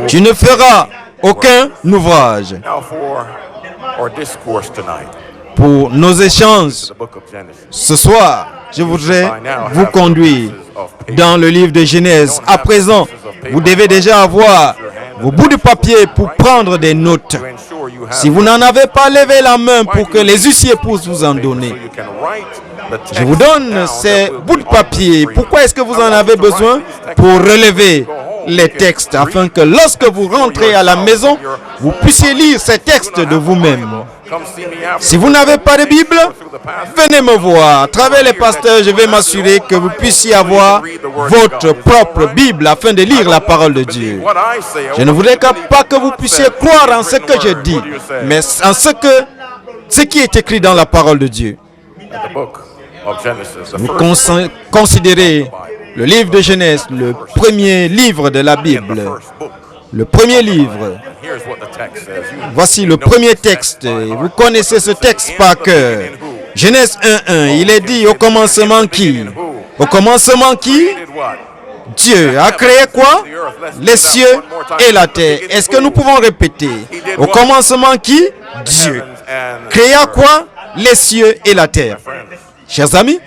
Tu ne feras aucun ouvrage. Pour nos échanges ce soir, je voudrais vous conduire dans le livre de Genèse. À présent, vous devez déjà avoir vos bouts de papier pour prendre des notes. Si vous n'en avez pas, levez la main pour que les huissiers puissent vous en donner. Je vous donne ces bouts de papier. Pourquoi est-ce que vous en avez besoin? Pour relever les textes, afin que lorsque vous rentrez à la maison, vous puissiez lire ces textes de vous-même. Si vous n'avez pas de Bible, venez me voir. À travers les pasteurs, je vais m'assurer que vous puissiez avoir votre propre Bible afin de lire la parole de Dieu. Je ne voudrais pas que vous puissiez croire en ce que je dis, mais en ce qui est écrit dans la parole de Dieu. Vous considérez le livre de Genèse, le premier livre de la Bible. Le premier livre. Voici le premier texte. Vous connaissez ce texte par cœur. Genèse 1:1. Il est dit au commencement qui? Au commencement qui? Dieu a créé quoi? Les cieux et la terre. Est-ce que nous pouvons répéter? Au commencement qui? Dieu. Créa quoi? Les cieux et la terre. Chers amis,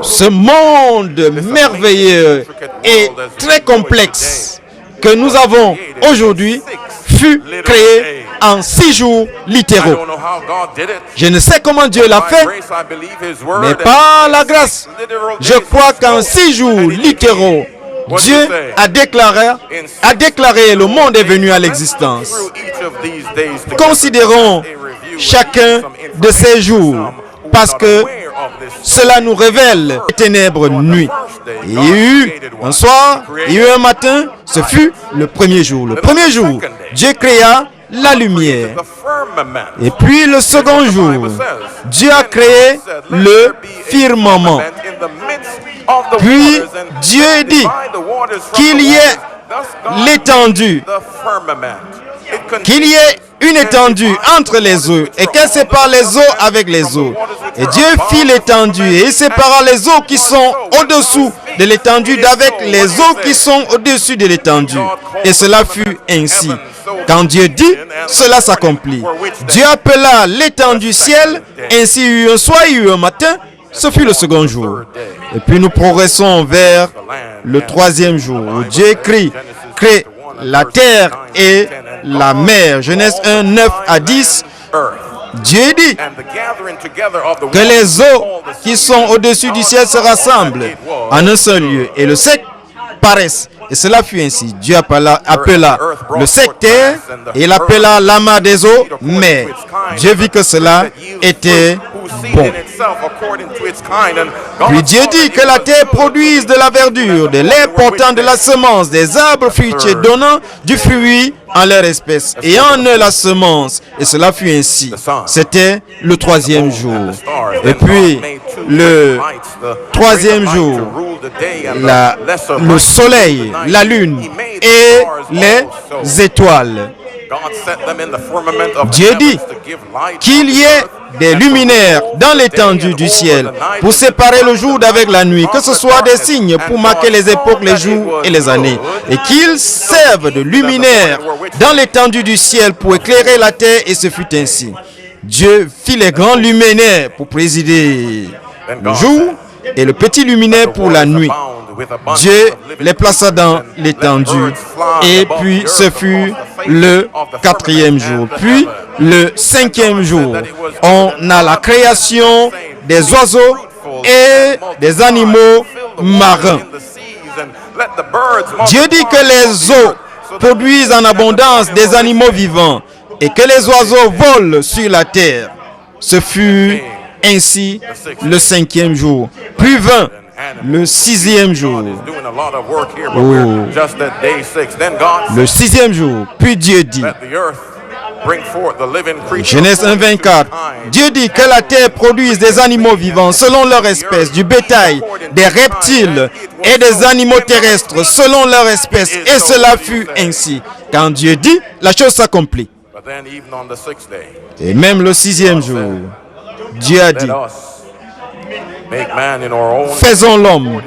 ce monde merveilleux et très complexe que nous avons aujourd'hui fut créé en 6 jours littéraux. Je ne sais comment Dieu l'a fait, mais par la grâce, je crois qu'en 6 jours littéraux, Dieu a déclaré le monde est venu à l'existence. Considérons chacun de ces jours, parce que cela nous révèle les ténèbres nuit. Il y a eu un soir, il y a eu un matin, ce fut le premier jour. Le premier jour, Dieu créa la lumière. Et puis le second jour, Dieu a créé le firmament. Puis Dieu dit qu'il y ait l'étendue, qu'il y ait une étendue entre les eaux et qu'elle sépare les eaux avec les eaux. Et Dieu fit l'étendue et il sépara les eaux qui sont au-dessous de l'étendue d'avec les eaux qui sont au-dessus de l'étendue. Et cela fut ainsi. Quand Dieu dit, cela s'accomplit. Dieu appela l'étendue ciel, ainsi il y eut un soir, il y eut un matin, ce fut le second jour. Et puis nous progressons vers le troisième jour où Dieu crée la terre et la mer. Genèse 1, 9 à 10. Dieu dit que les eaux qui sont au-dessus du ciel se rassemblent en un seul lieu et le sec paraisse. Et cela fut ainsi. Dieu appela le sec terre et il appela l'amas des eaux mer. Dieu vit que cela était bon. Puis Dieu dit que la terre produise de la verdure, de l'herbe portant de la semence, des arbres fruitiers donnant du fruit en leur espèce, et en eux la semence. Et cela fut ainsi. C'était le troisième jour. Et puis, le troisième jour, le soleil, la lune et les étoiles. Dieu dit qu'il y ait des luminaires dans l'étendue du ciel pour séparer le jour d'avec la nuit, que ce soit des signes pour marquer les époques, les jours et les années, et qu'ils servent de luminaires dans l'étendue du ciel pour éclairer la terre, et ce fut ainsi. Dieu fit les grands luminaires pour présider le jour et le petit luminaire pour la nuit. Dieu les plaça dans l'étendue. Et puis ce fut le quatrième jour. Puis le cinquième jour, on a la création des oiseaux et des animaux marins. Dieu dit que les eaux produisent en abondance des animaux vivants et que les oiseaux volent sur la terre. Ce fut ainsi le cinquième jour. Puis vint le sixième jour. Le sixième jour. Puis Dieu dit, Genèse 1, 24, Dieu dit que la terre produise des animaux vivants selon leur espèce, du bétail, des reptiles et des animaux terrestres selon leur espèce. Et cela fut ainsi. Quand Dieu dit, la chose s'accomplit. Et même le sixième jour, Dieu a dit, Faisons l'homme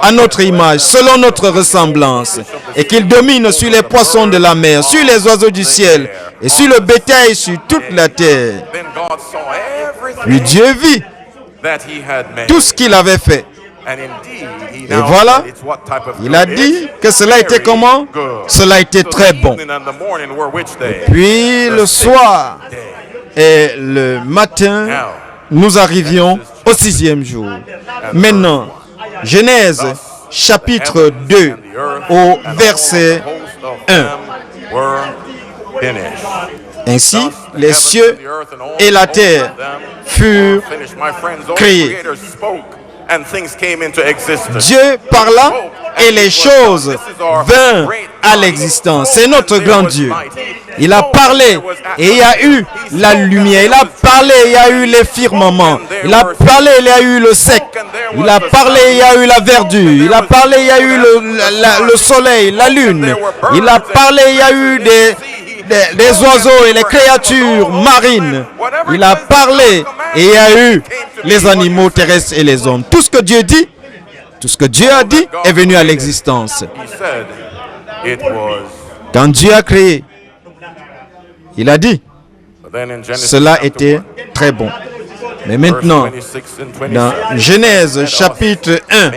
à notre image, selon notre ressemblance, et qu'il domine sur les poissons de la mer, sur les oiseaux du ciel, et sur le bétail, sur toute la terre. Puis Dieu vit tout ce qu'il avait fait. Et voilà, il a dit que cela était comment? Cela était très bon. Et puis le soir et le matin, nous arrivions au 6e jour. Maintenant, Genèse chapitre 2 au verset 1. Ainsi, les cieux et la terre furent créés. Dieu parla et les choses vinrent à l'existence. C'est notre grand Dieu. Il a parlé et il y a eu la lumière. Il a parlé et il y a eu les firmaments. Il a parlé et il y a eu le sec. Il a parlé et il y a eu la verdure. Il a parlé et il y a eu le soleil, la lune. Il a parlé et il y a eu des oiseaux et les créatures marines. Il a parlé et il y a eu les animaux terrestres et les hommes. Tout ce que Dieu dit, tout ce que Dieu a dit est venu à l'existence. Quand Dieu a créé, il a dit, cela était très bon. Mais maintenant, dans Genèse chapitre 1,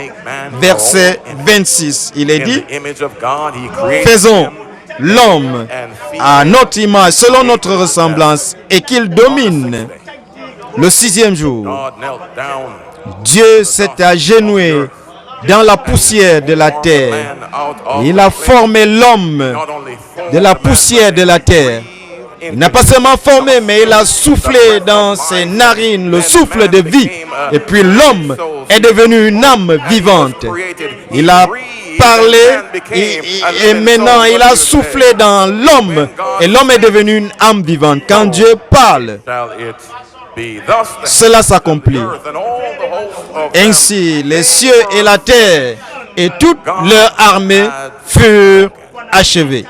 verset 26, il est dit, faisons l'homme à notre image, selon notre ressemblance, et qu'il domine. Le 6e jour, Dieu s'est agenouillé dans la poussière de la terre. Il a formé l'homme de la poussière de la terre. Il n'a pas seulement formé, mais il a soufflé dans ses narines le souffle de vie. Et puis l'homme est devenu une âme vivante. Il a parlé et maintenant il a soufflé dans l'homme. Et l'homme est devenu une âme vivante. Quand Dieu parle, cela s'accomplit. Ainsi, les cieux et la terre et toute leur armée furent achevés.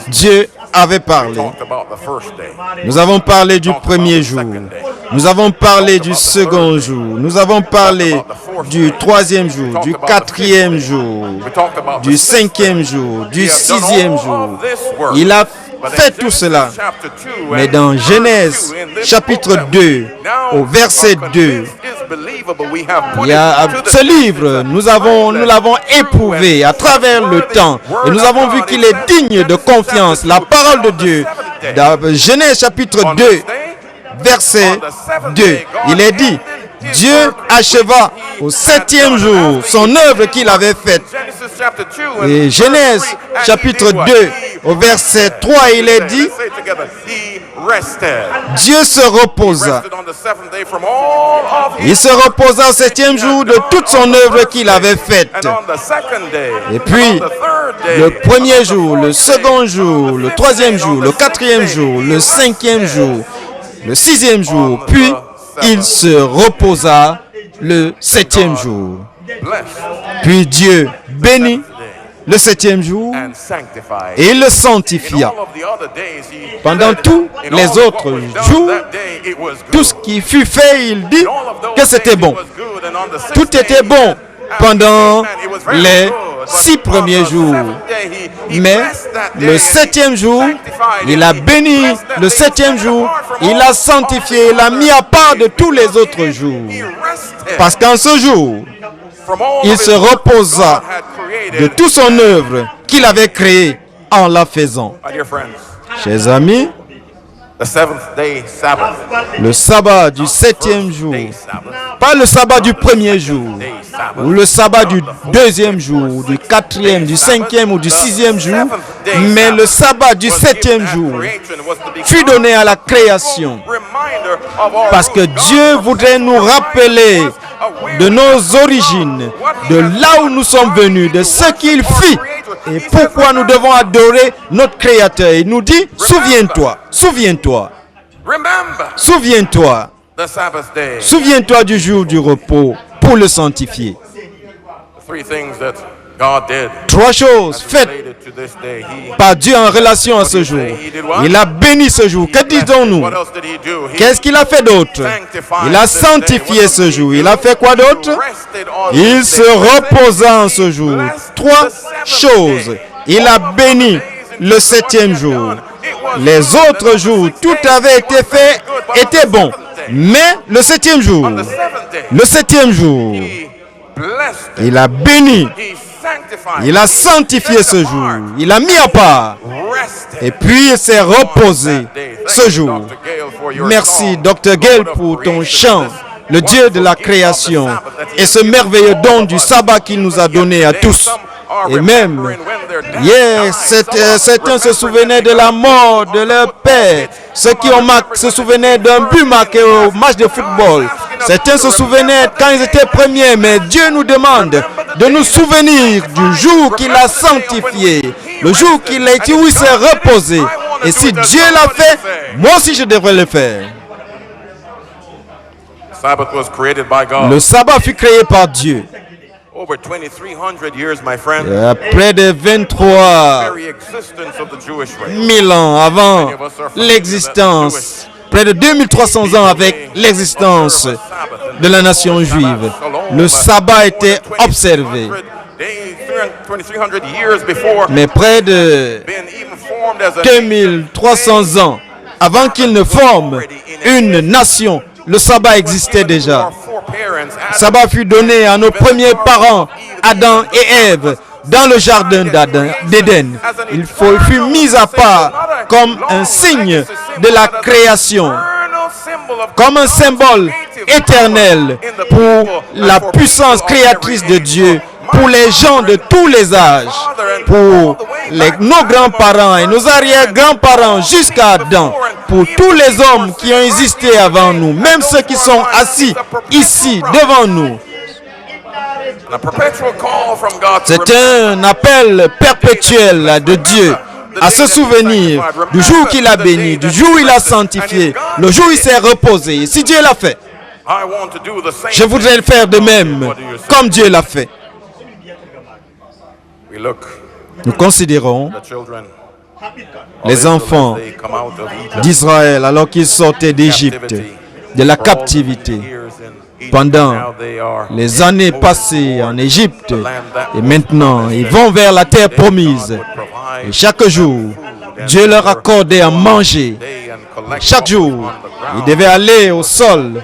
Dieu avait parlé. Nous avons parlé du premier jour. Nous avons parlé du second jour. Nous avons parlé du troisième jour, du quatrième jour, du cinquième jour, du sixième jour. Il a fait tout cela. Mais dans Genèse chapitre 2, au verset 2, il y a ce livre, nous l'avons éprouvé à travers le temps et nous avons vu qu'il est digne de confiance. La parole de Dieu, dans Genèse chapitre 2, verset 2, il est dit, Dieu acheva au 7e jour son œuvre qu'il avait faite. Et Genèse chapitre 2 au verset 3, il est dit, Dieu se reposa. Il se reposa au 7e jour de toute son œuvre qu'il avait faite. Et puis, le premier jour, le second jour, le troisième jour, le quatrième jour, le cinquième jour, le sixième jour, puis il se reposa le 7e jour. Puis Dieu bénit le 7e jour et il le sanctifia. Pendant tous les autres jours, tout ce qui fut fait, il dit que c'était bon. Tout était bon pendant les 6 premiers jours. Mais le 7e jour, il a béni le 7e jour, il a sanctifié, il l'a mis à part de tous les autres jours. Parce qu'en ce jour, il se reposa de toute son œuvre qu'il avait créée en la faisant. Chers amis, le sabbat du 7e jour, pas le sabbat du premier jour, ou le sabbat du 2e jour, du 4e, du 5e ou du 6e jour, mais le sabbat du 7e jour fut donné à la création. Parce que Dieu voudrait nous rappeler de nos origines, de là où nous sommes venus, de ce qu'il fit et pourquoi nous devons adorer notre Créateur. Il nous dit, souviens-toi, souviens-toi, souviens-toi, souviens-toi du jour du repos pour le sanctifier. Trois choses faites par Dieu en relation à ce jour. Il a béni ce jour. Que disons-nous? Qu'est-ce qu'il a fait d'autre? Il a sanctifié ce jour. Il a fait quoi d'autre? Il se reposa en ce jour. Trois choses. Il a béni le septième jour. Les autres jours, tout avait été fait, était bon. Mais le septième jour, il a béni. Il a sanctifié ce jour. Il a mis à part. Et puis il s'est reposé ce jour. Merci, Dr. Gale, pour ton chant, le Dieu de la création, et ce merveilleux don du sabbat qu'il nous a donné à tous. Et même, hier, certains se souvenaient de la mort de leur père. Ceux qui ont se souvenaient d'un but marqué au match de football. Certains se souvenaient quand ils étaient premiers, mais Dieu nous demande de nous souvenir du jour qu'il a sanctifié, le jour qu'il a été où il s'est reposé. Et si Dieu l'a fait, moi aussi je devrais le faire. Le sabbat fut créé par Dieu. Près de 23 000 ans avant l'existence, près de 2300 ans avec l'existence de la nation juive, le sabbat était observé. Mais près de 2300 ans avant qu'il ne forme une nation, le sabbat existait déjà. Le sabbat fut donné à nos premiers parents, Adam et Ève, dans le jardin d'Éden. Il fut mis à part comme un signe de la création, comme un symbole éternel pour la puissance créatrice de Dieu, pour les gens de tous les âges, pour nos grands-parents et nos arrière-grands-parents jusqu'à Adam, pour tous les hommes qui ont existé avant nous, même ceux qui sont assis ici devant nous. C'est un appel perpétuel de Dieu à se souvenir du jour qu'il a béni, du jour où il a sanctifié, le jour où il s'est reposé. Et si Dieu l'a fait, je voudrais le faire de même, comme Dieu l'a fait. Nous considérons les enfants d'Israël alors qu'ils sortaient d'Égypte, de la captivité, pendant les années passées en Égypte, et maintenant ils vont vers la terre promise. Et chaque jour, Dieu leur accordait à manger. Chaque jour, ils devaient aller au sol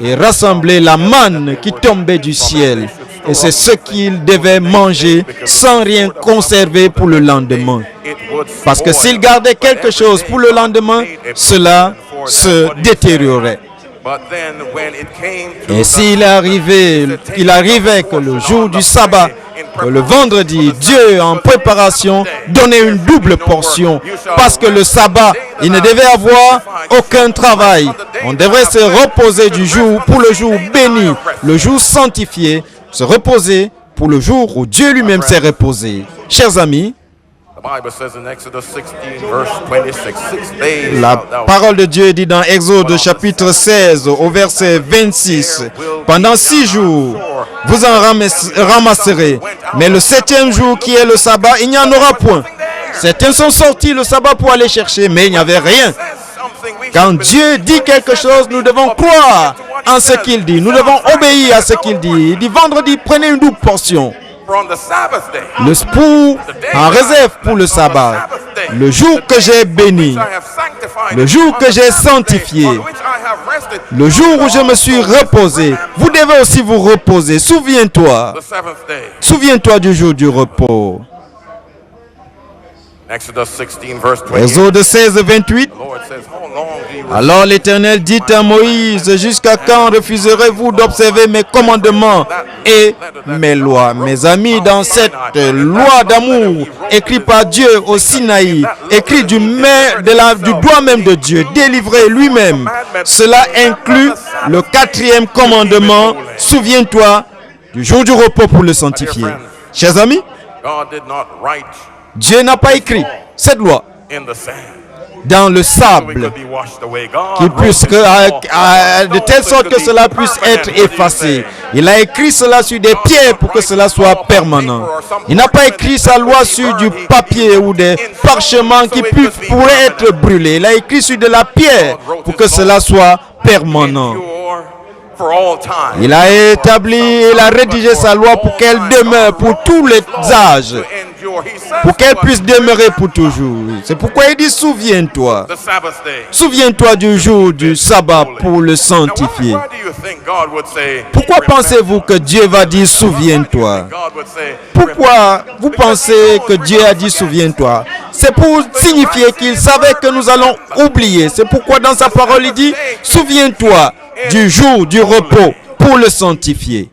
et rassembler la manne qui tombait du ciel. Et c'est ce qu'ils devaient manger sans rien conserver pour le lendemain. Parce que s'ils gardaient quelque chose pour le lendemain, cela se détériorait. Et s'il arrivait que le jour du sabbat, que le vendredi, Dieu en préparation donnait une double portion. Parce que le sabbat, il ne devait avoir aucun travail. On devrait se reposer du jour pour le jour béni, le jour sanctifié, se reposer pour le jour où Dieu lui-même s'est reposé. Chers amis, la parole de Dieu dit dans Exode chapitre 16 au verset 26, « Pendant 6 jours, vous en ramasserez, mais le 7e jour qui est le sabbat, il n'y en aura point. » Certains sont sortis le sabbat pour aller chercher, mais il n'y avait rien. Quand Dieu dit quelque chose, nous devons croire en ce qu'il dit. Nous devons obéir à ce qu'il dit. Il dit vendredi, prenez une double portion. En réserve pour le sabbat, le jour que j'ai béni, le jour que j'ai sanctifié, le jour où je me suis reposé. Vous devez aussi vous reposer. Souviens-toi du jour du repos. Exode 16, 28. Alors l'Éternel dit à Moïse, jusqu'à quand refuserez-vous d'observer mes commandements et mes lois? Mes amis, dans cette loi d'amour écrite par Dieu au Sinaï, écrite du doigt même de Dieu, délivré lui-même, cela inclut le 4e commandement, souviens-toi du jour du repos pour le sanctifier. Chers amis, Dieu n'a pas écrit cette loi dans le sable, de telle sorte que cela puisse être effacé. Il a écrit cela sur des pierres pour que cela soit permanent. Il n'a pas écrit sa loi sur du papier ou des parchemins qui pourraient être brûlés. Il a écrit sur de la pierre pour que cela soit permanent. Il a établi, il a rédigé sa loi pour qu'elle demeure pour tous les âges, pour qu'elle puisse demeurer pour toujours. C'est pourquoi il dit souviens-toi. Souviens-toi du jour du sabbat pour le sanctifier. Pourquoi pensez-vous que Dieu va dire souviens-toi? Pourquoi vous pensez que Dieu a dit souviens-toi? C'est pour signifier qu'il savait que nous allons oublier. C'est pourquoi dans sa parole il dit souviens-toi du jour du repos pour le sanctifier.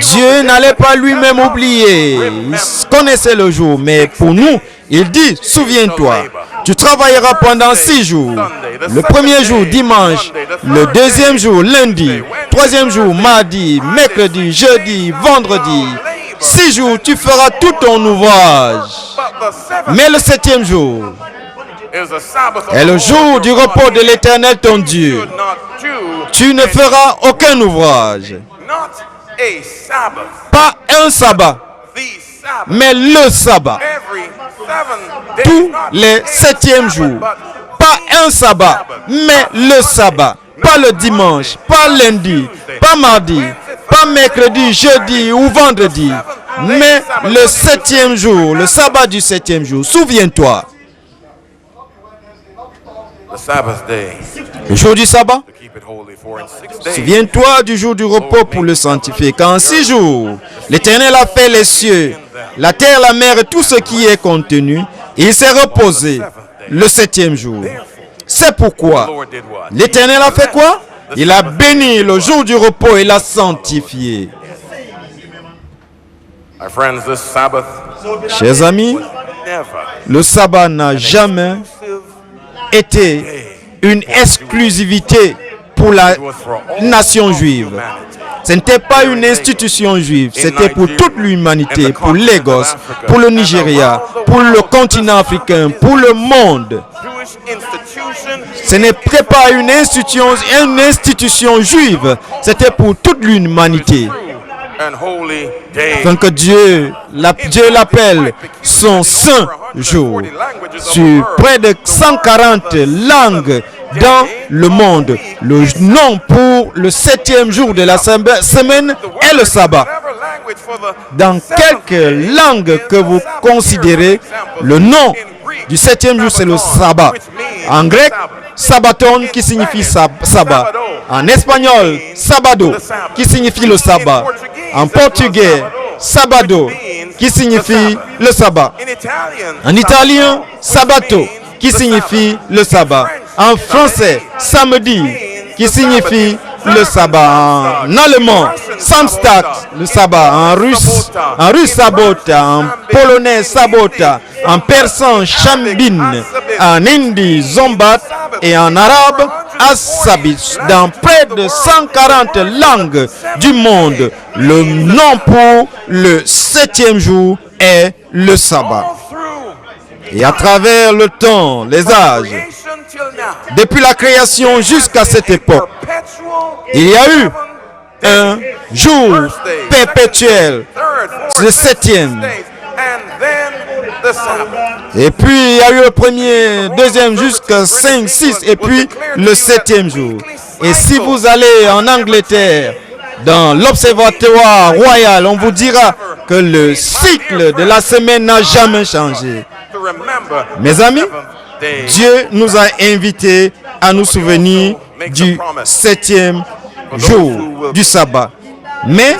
Dieu n'allait pas lui-même oublier. Il connaissait le jour, mais pour nous, il dit, souviens-toi, tu travailleras pendant 6 jours. Le premier jour, dimanche. Le deuxième jour, lundi. Troisième jour, mardi, mercredi, jeudi, vendredi. 6 jours, tu feras tout ton ouvrage. Mais le 7e jour est le jour du repos de l'Éternel ton Dieu. Tu ne feras aucun ouvrage. Pas un sabbat, mais le sabbat. Tous les 7e jours. Pas un sabbat, mais le sabbat. Pas le dimanche, pas lundi, pas mardi, pas mercredi, jeudi ou vendredi. Mais le 7e jour, le sabbat du 7e jour. Souviens-toi. Le jour du sabbat. Souviens-toi du jour du repos pour le sanctifier. Car en 6 jours, l'Éternel a fait les cieux, la terre, la mer et tout ce qui est contenu. Et il s'est reposé le 7e jour. C'est pourquoi l'Éternel a fait quoi? Il a béni le jour du repos et l'a sanctifié. Chers amis, le sabbat n'a jamais été une exclusivité pour la nation juive. Ce n'était pas une institution juive, c'était pour toute l'humanité, pour Lagos, pour le Nigeria, pour le continent africain, pour le monde. Ce n'était pas une institution juive, c'était pour toute l'humanité. Afin que Dieu l'appelle son saint jour. Sur près de 140 langues dans le monde, le nom pour le 7e jour de la semaine est le sabbat. Dans quelques langues que vous considérez, le nom du 7e jour c'est le sabbat. En grec, sabbaton qui signifie sabbat. En espagnol, sabado qui signifie le sabbat. En portugais, sabado qui signifie le sabbat. En italien, sabato qui signifie le sabbat. En français, samedi qui signifie le sabbat. En allemand, Samstag, le sabbat. En russe sabota. En polonais, sabota. En persan, shambin. En hindi, zombat. Et en arabe, asabit. Dans près de 140 langues du monde, le nom pour le 7e jour est le sabbat. Et à travers le temps, les âges, depuis la création jusqu'à cette époque, il y a eu un jour perpétuel, le 7e. Et puis il y a eu le premier, deuxième jusqu'à 5, 6 et puis le 7e jour. Et si vous allez en Angleterre, dans l'observatoire royal, on vous dira que le cycle de la semaine n'a jamais changé. Mes amis, Dieu nous a invités à nous souvenir du 7e jour du sabbat. Mais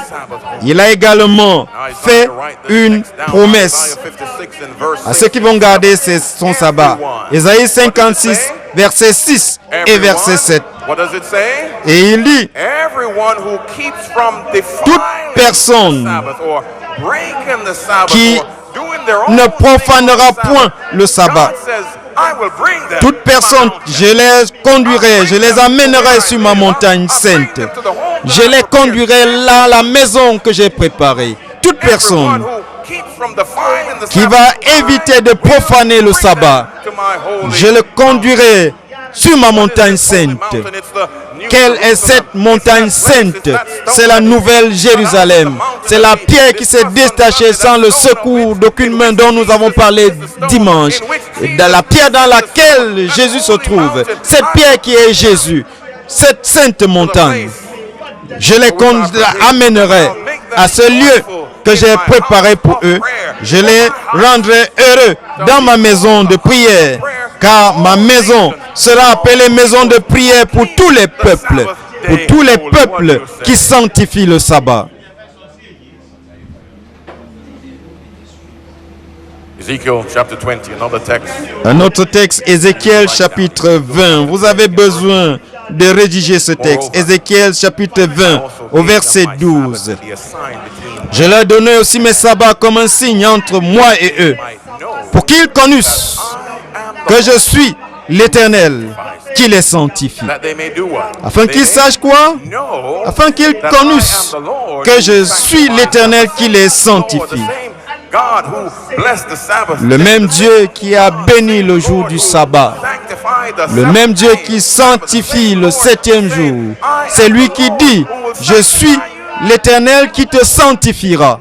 il a également fait une promesse à ceux qui vont garder son sabbat. Ésaïe 56, verset 6 et verset 7. Et il dit, toute personne qui ne profanera point le sabbat, toute personne, je les conduirai, je les amènerai sur ma montagne sainte. Je les conduirai là à la maison que j'ai préparée. Toute personne qui va éviter de profaner le sabbat. Je le conduirai sur ma montagne sainte. Quelle est cette montagne sainte? C'est la nouvelle Jérusalem. C'est la pierre qui s'est détachée sans le secours d'aucune main dont nous avons parlé dimanche. Et dans la pierre dans laquelle Jésus se trouve. Cette pierre qui est Jésus. Cette sainte montagne. Je les amènerai à ce lieu que j'ai préparé pour eux. Je les rendrai heureux dans ma maison de prière. Car ma maison sera appelée maison de prière pour tous les peuples. Pour tous les peuples qui sanctifient le sabbat. Un autre texte, Ézéchiel chapitre 20. Vous avez besoin de rédiger ce texte. Ézéchiel chapitre 20 au verset 12. Je leur donnais aussi mes sabbats comme un signe entre moi et eux, pour qu'ils connussent que je suis l'Éternel qui les sanctifie. Afin qu'ils sachent quoi? Afin qu'ils connussent que je suis l'Éternel qui les sanctifie. Le même Dieu qui a béni le jour du sabbat, le même Dieu qui sanctifie le septième jour, c'est lui qui dit, je suis l'Éternel qui te sanctifiera.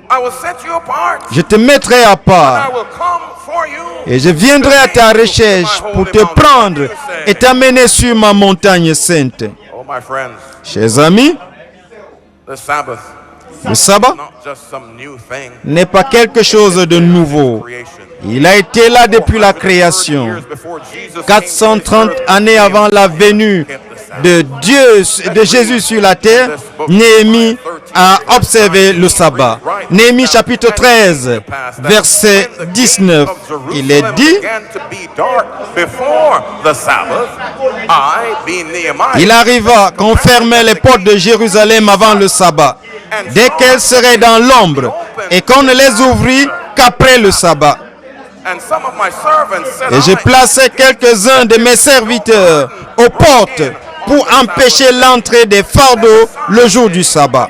Je te mettrai à part et je viendrai à ta recherche pour te prendre et t'amener sur ma montagne sainte. Chers amis, le sabbat n'est pas quelque chose de nouveau. Il a été là depuis la création. 430 années avant la venue de Jésus sur la terre, Néhémie a observé le sabbat. Néhémie chapitre 13, verset 19. Il est dit, il arriva qu'on fermait les portes de Jérusalem avant le sabbat, dès qu'elles seraient dans l'ombre, et qu'on ne les ouvrit qu'après le sabbat. Et je plaçais quelques-uns de mes serviteurs aux portes pour empêcher l'entrée des fardeaux le jour du sabbat.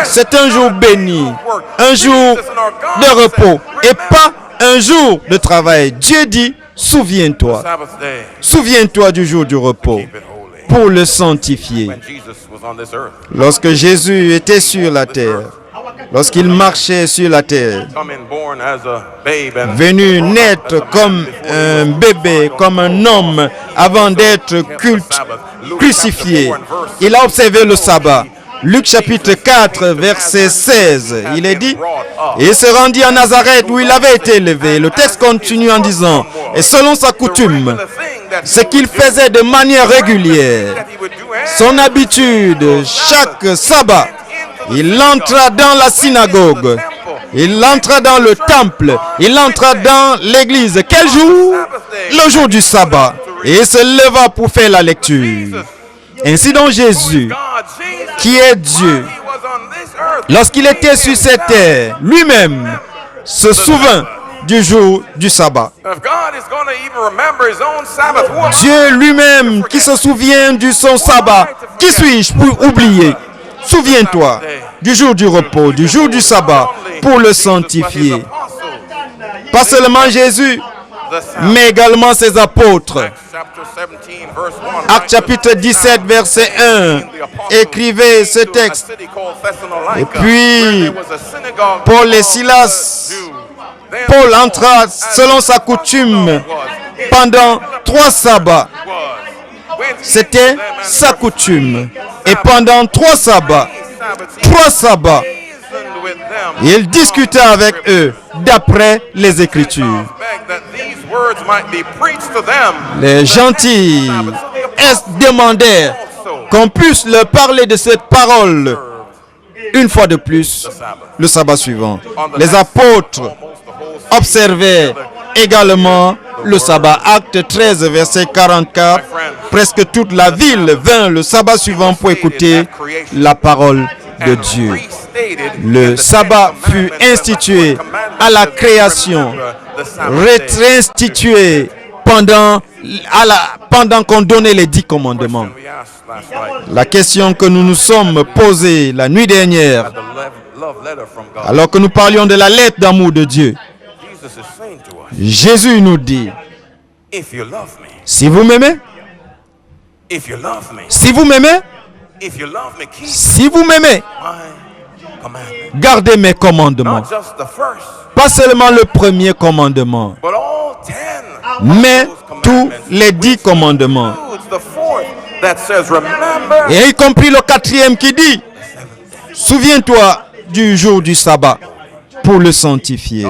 C'est un jour béni, un jour de repos et pas un jour de travail. Dieu dit, souviens-toi. Souviens-toi du jour du repos pour le sanctifier. Lorsque Jésus était sur la terre, lorsqu'il marchait sur la terre, venu naître comme un bébé, comme un homme, avant d'être crucifié, il a observé le sabbat. Luc chapitre 4, verset 16, il est dit, et il se rendit à Nazareth où il avait été élevé. Le texte continue en disant, et selon sa coutume, ce qu'il faisait de manière régulière, son habitude, chaque sabbat, il entra dans la synagogue, il entra dans le temple, il entra dans l'église. Quel jour? Le jour du sabbat. Et il se leva pour faire la lecture. Ainsi donc Jésus, qui est Dieu, lorsqu'il était sur cette terre, lui-même se souvint du jour du sabbat. Dieu lui-même qui se souvient de son sabbat, qui suis-je pour oublier? Souviens-toi du jour du repos, du jour du sabbat, pour le sanctifier. Pas seulement Jésus, mais également ses apôtres. Acte chapitre 17, verset 1, écrivez ce texte. Et puis, Paul et Silas, Paul entra selon sa coutume pendant 3 sabbats. C'était sa coutume. Et pendant 3 sabbats, il discuta avec eux d'après les Écritures. Les gentils demandèrent qu'on puisse leur parler de cette parole une fois de plus le sabbat suivant. Les apôtres observaient également le sabbat. Acte 13, verset 44. Presque toute la ville vint le sabbat suivant pour écouter la parole de Dieu. Le sabbat fut institué à la création, réinstitué pendant qu'on donnait les 10 commandements. La question que nous nous sommes posée la nuit dernière, Alors que nous parlions de la lettre d'amour de Dieu, Jésus nous dit, si vous m'aimez, si vous m'aimez, si vous m'aimez, gardez mes commandements. Pas seulement le premier commandement, mais tous les 10 commandements. Et y compris le 4e qui dit, souviens-toi du jour du sabbat pour le sanctifier.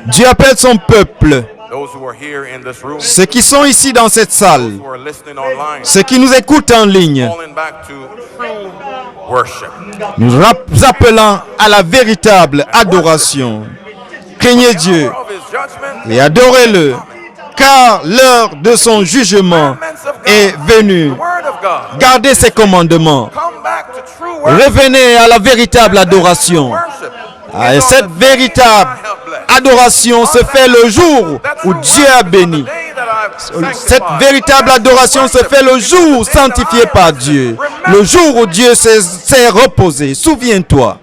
Dieu appelle son peuple, ceux qui sont ici dans cette salle, ceux qui nous écoutent en ligne, nous appelons à la véritable adoration. Craignez Dieu et adorez-le, car l'heure de son jugement est venue. Gardez ses commandements. Revenez à la véritable adoration. Et cette véritable adoration se fait le jour où Dieu a béni. Cette véritable adoration se fait le jour sanctifié par Dieu. Le jour où Dieu s'est reposé. Souviens-toi.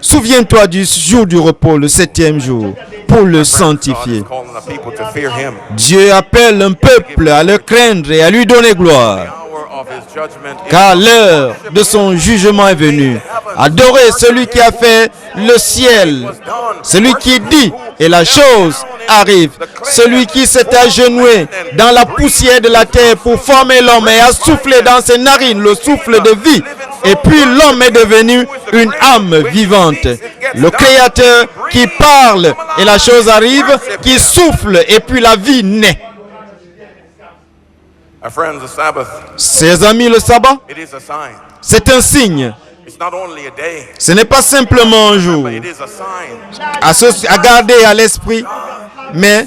Souviens-toi du jour du repos, le 7e jour, pour le sanctifier. Dieu appelle un peuple à le craindre et à lui donner gloire. Car l'heure de son jugement est venue. Adorez celui qui a fait le ciel, celui qui dit et la chose arrive, celui qui s'est agenouillé dans la poussière de la terre pour former l'homme et a soufflé dans ses narines le souffle de vie. Et puis l'homme est devenu une âme vivante. Le Créateur qui parle et la chose arrive, qui souffle et puis la vie naît. Ses amis, le sabbat, c'est un signe. Ce n'est pas simplement un jour à garder à l'esprit, mais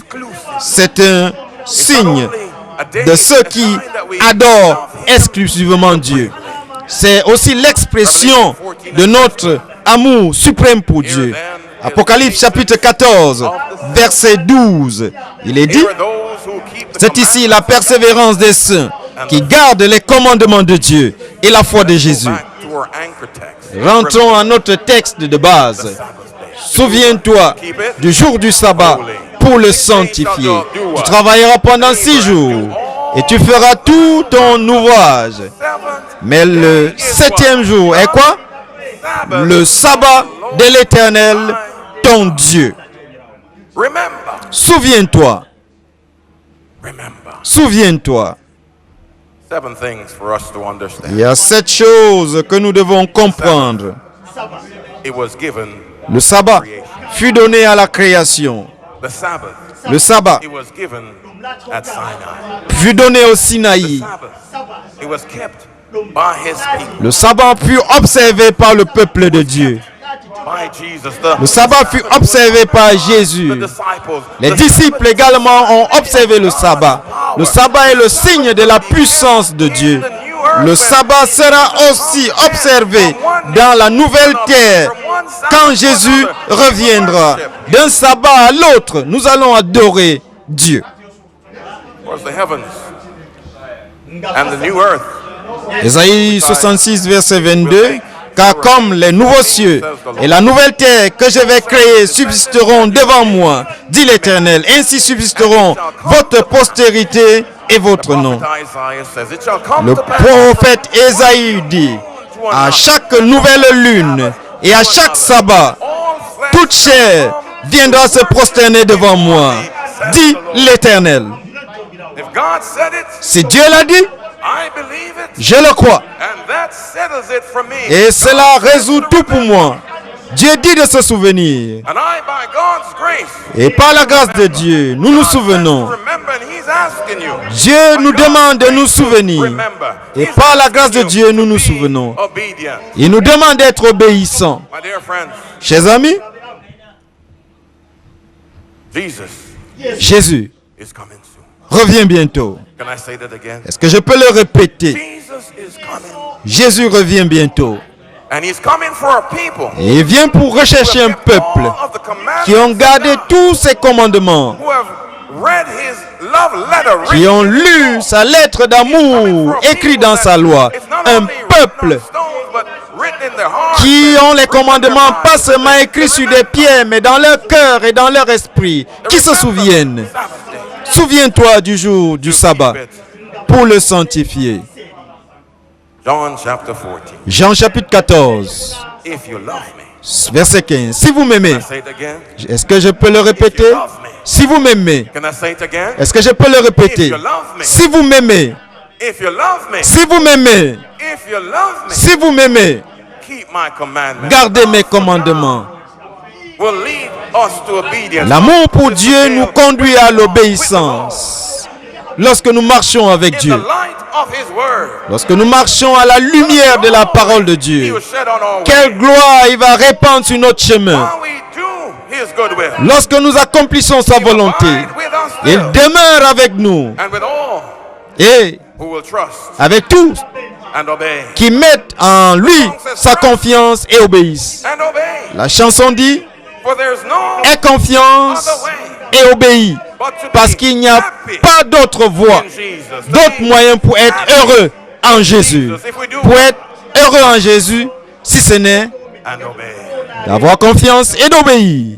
c'est un signe de ceux qui adorent exclusivement Dieu. C'est aussi l'expression de notre amour suprême pour Dieu. Apocalypse chapitre 14, verset 12. Il est dit, c'est ici la persévérance des saints qui gardent les commandements de Dieu et la foi de Jésus. Rentrons à notre texte de base. Souviens-toi du jour du sabbat pour le sanctifier. Tu travailleras pendant 6 jours et tu feras tout ton ouvrage. Mais le 7e jour est quoi? Le sabbat de l'Éternel, ton Dieu. Souviens-toi. Souviens-toi. Il y a 7 choses que nous devons comprendre. Le sabbat fut donné à la création. Le sabbat fut donné au Sinaï. Le sabbat fut observé par le peuple de Dieu. Le sabbat fut observé par Jésus. Les disciples également ont observé le sabbat. Le sabbat est le signe de la puissance de Dieu. Le sabbat sera aussi observé dans la nouvelle terre quand Jésus reviendra. D'un sabbat à l'autre, nous allons adorer Dieu. Ésaïe 66, verset 22. Car comme les nouveaux cieux et la nouvelle terre que je vais créer subsisteront devant moi, dit l'Éternel, ainsi subsisteront votre postérité et votre nom. Le prophète Ésaïe dit, à chaque nouvelle lune et à chaque sabbat, toute chair viendra se prosterner devant moi, dit l'Éternel. Si Dieu l'a dit, je le crois. Et cela résout tout pour moi. Dieu dit de se souvenir. Et par la grâce de Dieu, nous nous souvenons. Dieu nous demande de nous souvenir. Et par la grâce de Dieu, nous nous souvenons. Il nous demande d'être obéissants. Chers amis, Jésus revient bientôt. Est-ce que je peux le répéter? Jésus revient bientôt. Et il vient pour rechercher un peuple qui ont gardé tous ses commandements, qui ont lu sa lettre d'amour écrite dans sa loi. Un peuple qui ont les commandements pas seulement écrits sur des pierres, mais dans leur cœur et dans leur esprit, qui se souviennent. Souviens-toi du jour du sabbat pour le sanctifier. Jean chapitre 14, verset 15. Si vous m'aimez, est-ce que je peux le répéter? Si vous m'aimez, est-ce que je peux le répéter? Si vous m'aimez, si vous m'aimez, si vous m'aimez, gardez mes commandements. L'amour pour Dieu nous conduit à l'obéissance. Lorsque nous marchons avec Dieu, lorsque nous marchons à la lumière de la parole de Dieu, quelle gloire il va répandre sur notre chemin. Lorsque nous accomplissons sa volonté, il demeure avec nous et avec tous qui mettent en lui sa confiance et obéissent. La chanson dit: aie confiance et obéis, parce qu'il n'y a pas d'autre voie, d'autre moyen pour être heureux en Jésus. Pour être heureux en Jésus, si ce n'est d'avoir confiance et d'obéir.